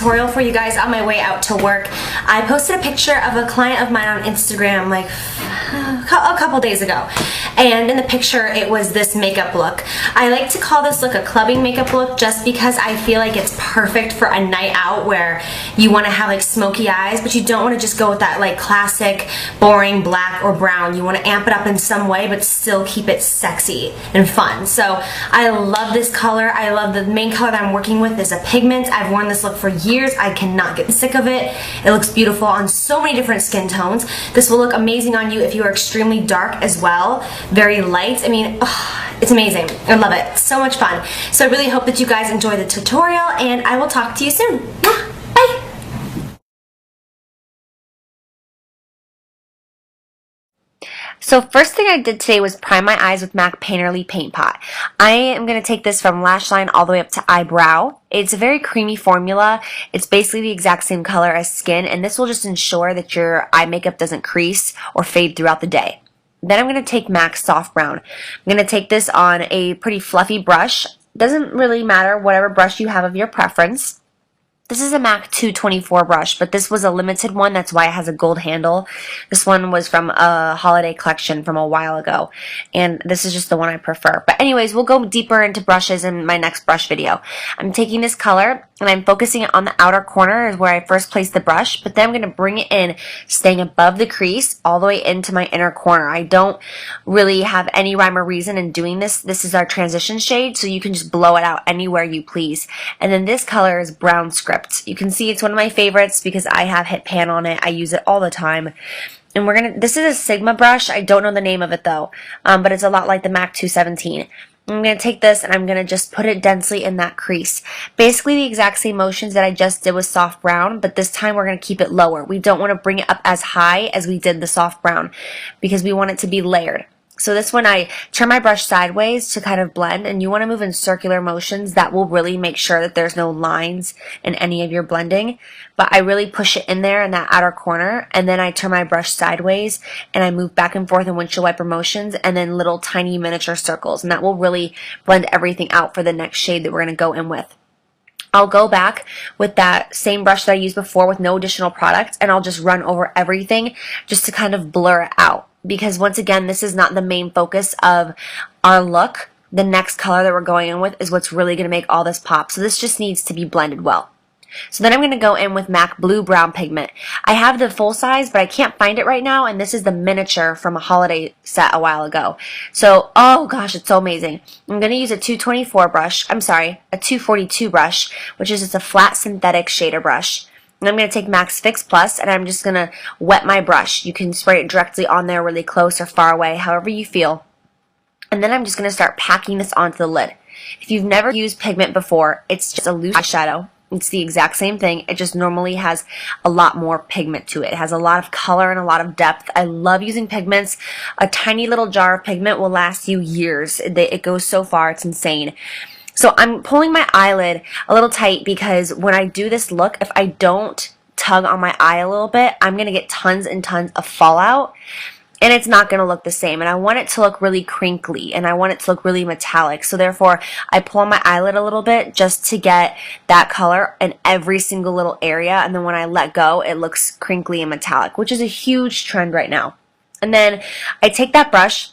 tutorial for you guys on my way out to work. I posted a picture of a client of mine on Instagram like a couple days ago, and in the picture it was this makeup look. I like to call this look a clubbing makeup look just because I feel like it's perfect for a night out where you want to have like smoky eyes, but you don't want to just go with that like classic boring black or brown. You want to amp it up in some way but still keep it sexy and fun. So I love this color. I love the main color that I'm working with is a pigment. I've worn this look for years. I cannot get sick of it. It looks beautiful on so many different skin tones. This will look amazing on you if you are extremely dark as well, very light. I mean, it's amazing. I love it. So much fun. So I really hope that you guys enjoy the tutorial, and I will talk to you soon. Bye! So first thing I did today was prime my eyes with MAC Painterly Paint Pot. I am going to take this from lash line all the way up to eyebrow. It's a very creamy formula. It's basically the exact same color as skin, and this will just ensure that your eye makeup doesn't crease or fade throughout the day. Then I'm going to take MAC Soft Brown. I'm going to take this on a pretty fluffy brush. Doesn't really matter, whatever brush you have of your preference. This is a MAC 224 brush, but this was a limited one. That's why it has a gold handle. This one was from a holiday collection from a while ago, and this is just the one I prefer. But anyways, we'll go deeper into brushes in my next brush video. I'm taking this color, and I'm focusing it on the outer corner is where I first placed the brush, but then I'm going to bring it in, staying above the crease, all the way into my inner corner. I don't really have any rhyme or reason in doing this. This is our transition shade, so you can just blow it out anywhere you please. And then this color is Brown Script. You can see it's one of my favorites because I have hit pan on it. I use it all the time. And this is a Sigma brush. I don't know the name of it though, but it's a lot like the MAC 217. I'm going to take this and I'm going to just put it densely in that crease. Basically the exact same motions that I just did with Soft Brown, but this time we're going to keep it lower. We don't want to bring it up as high as we did the Soft Brown because we want it to be layered. So this one I turn my brush sideways to kind of blend, and you want to move in circular motions. That will really make sure that there's no lines in any of your blending. But I really push it in there in that outer corner, and then I turn my brush sideways and I move back and forth in windshield wiper motions and then little tiny miniature circles, and that will really blend everything out for the next shade that we're going to go in with. I'll go back with that same brush that I used before with no additional product, and I'll just run over everything just to kind of blur it out. Because once again, this is not the main focus of our look. The next color that we're going in with is what's really going to make all this pop. So this just needs to be blended well. So then I'm going to go in with MAC Blue Brown Pigment. I have the full size, but I can't find it right now, and this is the miniature from a holiday set a while ago. So, oh gosh, it's so amazing. I'm going to use a 224 brush, a 242 brush, which is just a flat synthetic shader brush. And I'm going to take MAC Fix Plus, and I'm just going to wet my brush. You can spray it directly on there really close or far away, however you feel. And then I'm just going to start packing this onto the lid. If you've never used pigment before, it's just a loose eyeshadow. It's the exact same thing. It just normally has a lot more pigment to it. It has a lot of color and a lot of depth. I love using pigments. A tiny little jar of pigment will last you years. It goes so far, it's insane. So I'm pulling my eyelid a little tight because when I do this look, if I don't tug on my eye a little bit, I'm going to get tons and tons of fallout, and it's not going to look the same. And I want it to look really crinkly, and I want it to look really metallic. So therefore, I pull on my eyelid a little bit just to get that color in every single little area. And then when I let go, it looks crinkly and metallic, which is a huge trend right now. And then I take that brush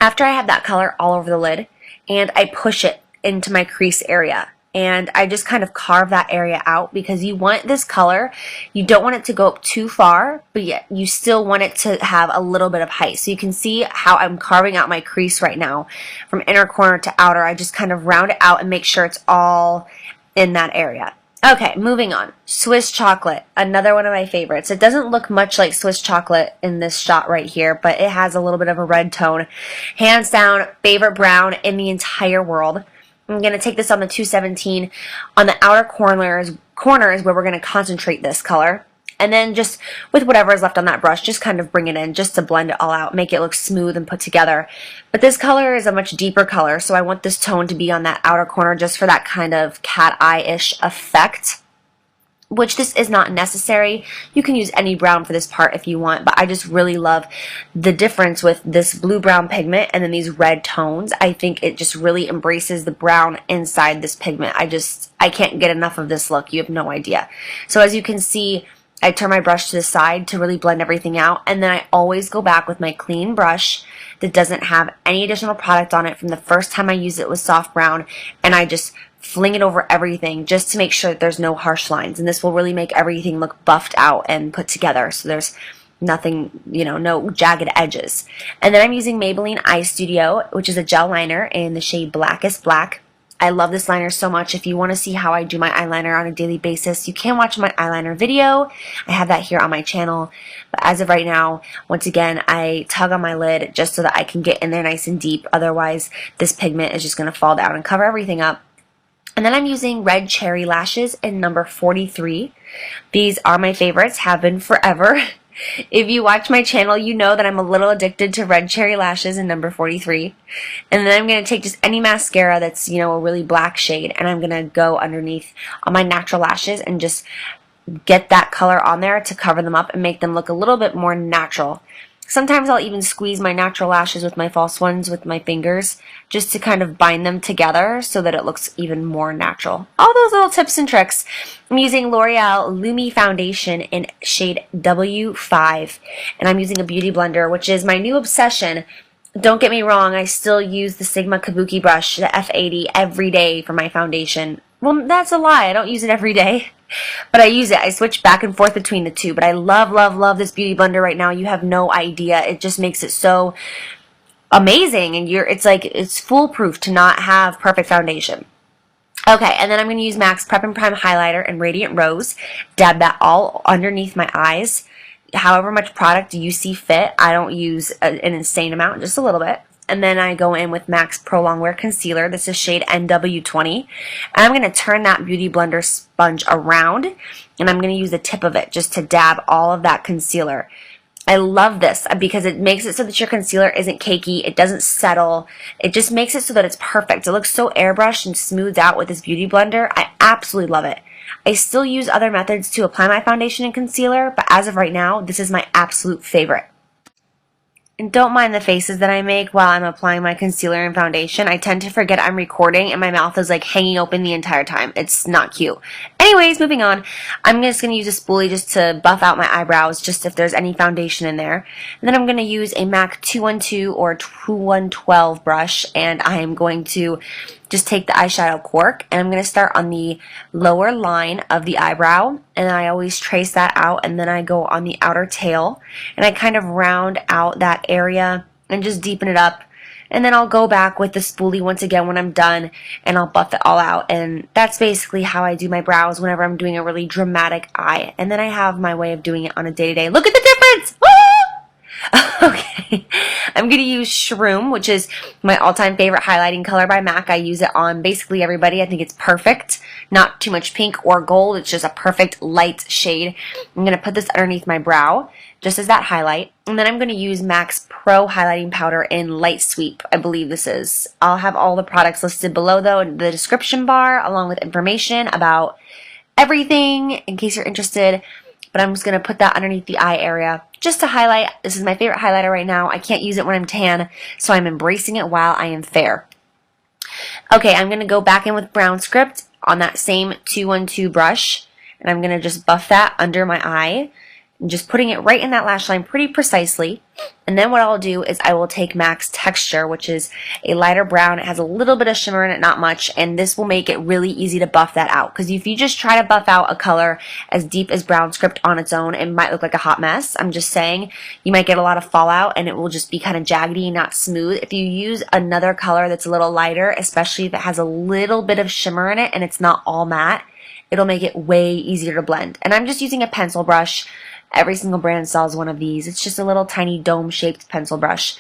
after I have that color all over the lid, and I push it into my crease area, and I just kind of carve that area out because you want this color, you don't want it to go up too far, but yet you still want it to have a little bit of height. So you can see how I'm carving out my crease right now from inner corner to outer. I just kind of round it out and make sure it's all in that area. Okay, moving on. Swiss chocolate, another one of my favorites. It doesn't look much like Swiss chocolate in this shot right here, but it has a little bit of a red tone. Hands down, favorite brown in the entire world. I'm going to take this on the 217. On the outer corners where we're going to concentrate this color. And then just with whatever is left on that brush, just kind of bring it in just to blend it all out, make it look smooth and put together. But this color is a much deeper color, so I want this tone to be on that outer corner just for that kind of cat eye-ish effect. which this is not necessary. You can use any brown for this part if you want, but I just really love the difference with this blue-brown pigment and then these red tones. I think it just really embraces the brown inside this pigment. I can't get enough of this look. You have no idea. So as you can see, I turn my brush to the side to really blend everything out, and then I always go back with my clean brush that doesn't have any additional product on it from the first time I used it with soft brown, and I just fling it over everything just to make sure that there's no harsh lines. And this will really make everything look buffed out and put together, so there's nothing, no jagged edges. And then I'm using Maybelline Eye Studio, which is a gel liner in the shade Blackest Black. I love this liner so much. If you want to see how I do my eyeliner on a daily basis, you can watch my eyeliner video. I have that here on my channel. But as of right now, once again, I tug on my lid just so that I can get in there nice and deep. Otherwise, this pigment is just going to fall down and cover everything up. And then I'm using Red Cherry Lashes in number 43. These are my favorites, have been forever. If you watch my channel, you know that I'm a little addicted to Red Cherry Lashes in number 43. And then I'm going to take just any mascara that's, a really black shade, and I'm going to go underneath on my natural lashes and just get that color on there to cover them up and make them look a little bit more natural. Sometimes I'll even squeeze my natural lashes with my false ones with my fingers just to kind of bind them together so that it looks even more natural. All those little tips and tricks. I'm using L'Oreal Lumi Foundation in shade W5, and I'm using a beauty blender, which is my new obsession. Don't get me wrong, I still use the Sigma Kabuki brush, the F80, every day for my foundation. Well, that's a lie. I don't use it every day. But I use it. I switch back and forth between the two. But I love, love, love this beauty blender right now. You have no idea. It just makes it so amazing. And it's foolproof to not have perfect foundation. Okay, and then I'm going to use MAC's Prep and Prime Highlighter in Radiant Rose. Dab that all underneath my eyes. However much product you see fit. I don't use an insane amount, just a little bit. And then I go in with MAC's Pro Longwear Concealer. This is shade NW20. And I'm going to turn that Beauty Blender sponge around, and I'm going to use the tip of it just to dab all of that concealer. I love this because it makes it so that your concealer isn't cakey. It doesn't settle. It just makes it so that it's perfect. It looks so airbrushed and smoothed out with this Beauty Blender. I absolutely love it. I still use other methods to apply my foundation and concealer, but as of right now, this is my absolute favorite. And don't mind the faces that I make while I'm applying my concealer and foundation. I tend to forget I'm recording and my mouth is like hanging open the entire time. It's not cute. Anyways, moving on. I'm just going to use a spoolie just to buff out my eyebrows, just if there's any foundation in there. And then I'm going to use a MAC 212 or 2112 brush, and I am going to just take the eyeshadow cork, and I'm going to start on the lower line of the eyebrow, and I always trace that out, and then I go on the outer tail, and I kind of round out that area and just deepen it up. And then I'll go back with the spoolie once again when I'm done, and I'll buff it all out. And that's basically how I do my brows whenever I'm doing a really dramatic eye. And then I have my way of doing it on a day-to-day. Look at the difference! Woo! Okay, I'm going to use Shroom, which is my all-time favorite highlighting color by MAC. I use it on basically everybody. I think it's perfect. Not too much pink or gold. It's just a perfect light shade. I'm going to put this underneath my brow, just as that highlight. And then I'm going to use MAC's Pro Highlighting Powder in Light Sweep, I believe this is. I'll have all the products listed below, though, in the description bar, along with information about everything, in case you're interested. But I'm just going to put that underneath the eye area just to highlight. This is my favorite highlighter right now. I can't use it when I'm tan, so I'm embracing it while I am fair. Okay, I'm going to go back in with Brown Script on that same 212 brush, and I'm going to just buff that under my eye, and just putting it right in that lash line pretty precisely. And then what I'll do is I will take MAC's Texture, which is a lighter brown. It has a little bit of shimmer in it, not much, and this will make it really easy to buff that out. Because if you just try to buff out a color as deep as Brown Script on its own, it might look like a hot mess. I'm just saying, you might get a lot of fallout, and it will just be kind of jaggedy, not smooth. If you use another color that's a little lighter, especially if it has a little bit of shimmer in it and it's not all matte, it'll make it way easier to blend. And I'm just using a pencil brush. Every single brand sells one of these. It's just a little tiny dome-shaped pencil brush.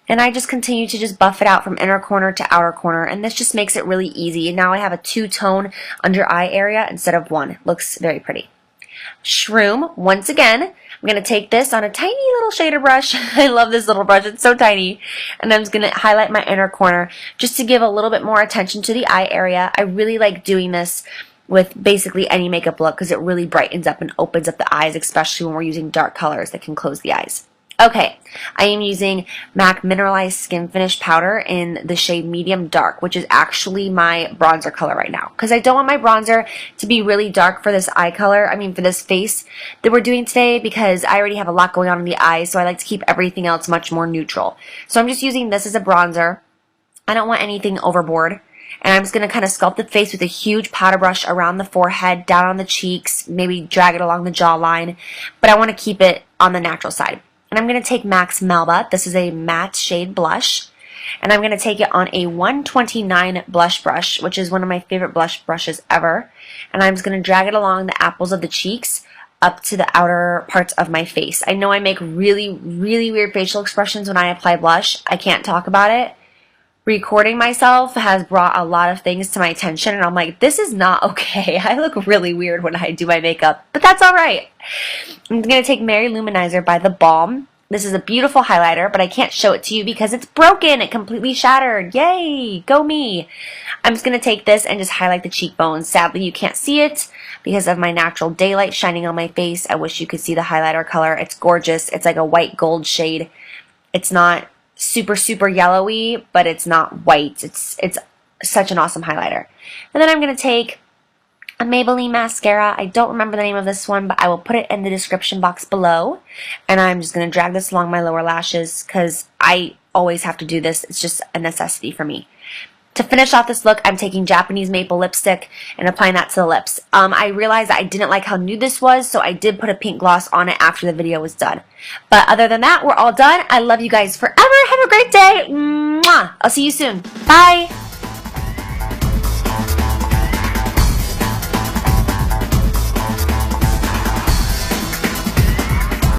And I just continue to just buff it out from inner corner to outer corner, and this just makes it really easy. And now I have a two-tone under eye area instead of one. It looks very pretty. Shroom, once again, I'm going to take this on a tiny little shader brush. I love this little brush. It's so tiny. And I'm just going to highlight my inner corner just to give a little bit more attention to the eye area. I really like doing this with basically any makeup look because it really brightens up and opens up the eyes, especially when we're using dark colors that can close the eyes. Okay, I am using MAC Mineralized Skin Finish Powder in the shade Medium Dark, which is actually my bronzer color right now. Because I don't want my bronzer to be really dark for this eye color, for this face that we're doing today, because I already have a lot going on in the eyes, so I like to keep everything else much more neutral. So I'm just using this as a bronzer. I don't want anything overboard. And I'm just going to kind of sculpt the face with a huge powder brush around the forehead, down on the cheeks, maybe drag it along the jawline. But I want to keep it on the natural side. And I'm going to take MAC's Melba. This is a matte shade blush. And I'm going to take it on a 129 blush brush, which is one of my favorite blush brushes ever. And I'm just going to drag it along the apples of the cheeks up to the outer parts of my face. I know I make really, really weird facial expressions when I apply blush. I can't talk about it. Recording myself has brought a lot of things to my attention, and I'm like, this is not okay. I look really weird when I do my makeup, but that's all right. I'm going to take Mary Luminizer by The Balm. This is a beautiful highlighter, but I can't show it to you because it's broken. It completely shattered. Yay! Go me! I'm just going to take this and just highlight the cheekbones. Sadly, you can't see it because of my natural daylight shining on my face. I wish you could see the highlighter color. It's gorgeous. It's like a white gold shade. It's not super, super yellowy, but it's not white. It's such an awesome highlighter. And then I'm going to take a Maybelline mascara. I don't remember the name of this one, but I will put it in the description box below. And I'm just going to drag this along my lower lashes because I always have to do this. It's just a necessity for me. To finish off this look, I'm taking Japanese maple lipstick and applying that to the lips. I realized that I didn't like how nude this was, so I did put a pink gloss on it after the video was done. But other than that, we're all done. I love you guys forever. Have a great day. Mwah! I'll see you soon. Bye!